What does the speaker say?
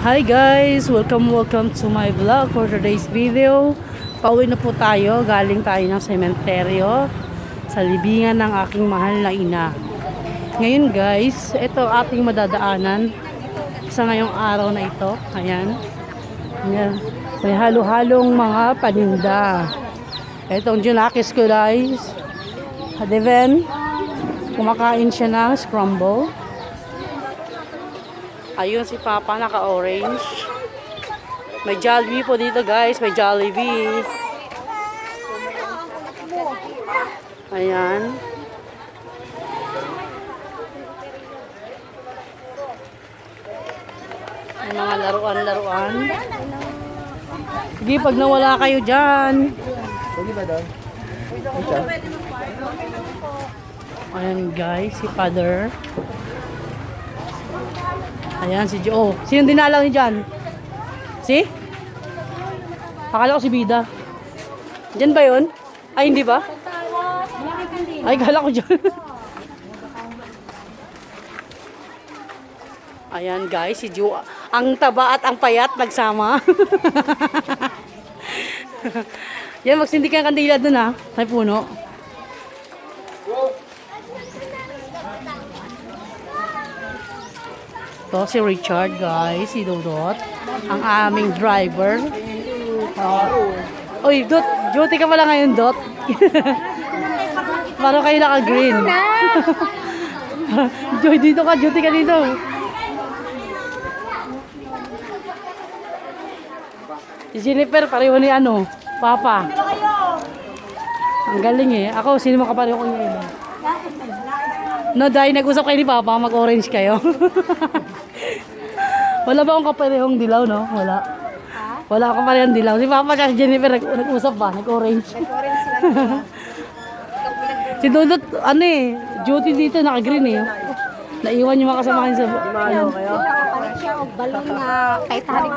Hi guys! Welcome to my vlog for today's video. Pauwi na po tayo. Galing tayo ng sementeryo sa libingan ng aking mahal na ina. Ngayon guys, ito ating madadaanan sa ngayong araw na ito. Ayan. Ayan. May halo-halong mga paninda. Itong Junakis ko guys. Hadeven. Kumakain siya ng scramble. Ayun si Papa naka-orange. May Jollibee po dito guys. May Jollibee. Ayan. May mga laruan-laruan. Sige, pag nawala kayo dyan. Ayan guys, si Father. Ayan si Joe. Oh, sino dinalaw ni Jan? Si? Akala ko si Bida. Diyan ba yun? Ay, hindi ba? Ay, akala ko dyan. Ayan guys, si Joe. Ang taba at ang payat nagsama. Yan, magsindi ka ng kandila dun ha. May puno. Ito si Richard guys, si Dodot, ang aming driver. Uy, Dot, duty ka pala ngayon, Dot. Parang kayo naka-green. Joy, dito ka, duty ka dito. Si Jennifer, pareho ni ano, Papa. Ang galing eh. Ako, sino mo kapareho ko yun? No, dahil nag-usap kayo ni Papa, mag-orange kayo. Wala ba akong kaparehong dilaw, no? Wala. Wala akong kaparehong dilaw. Si Papa at si Jennifer nag-usap ba? Nag-orange. Si Dudut, ano eh, duty dito, naka-green eh. Naiwan yung mga kasama sa... Malaw kayo? Nakapalit siya o balong na kahit hari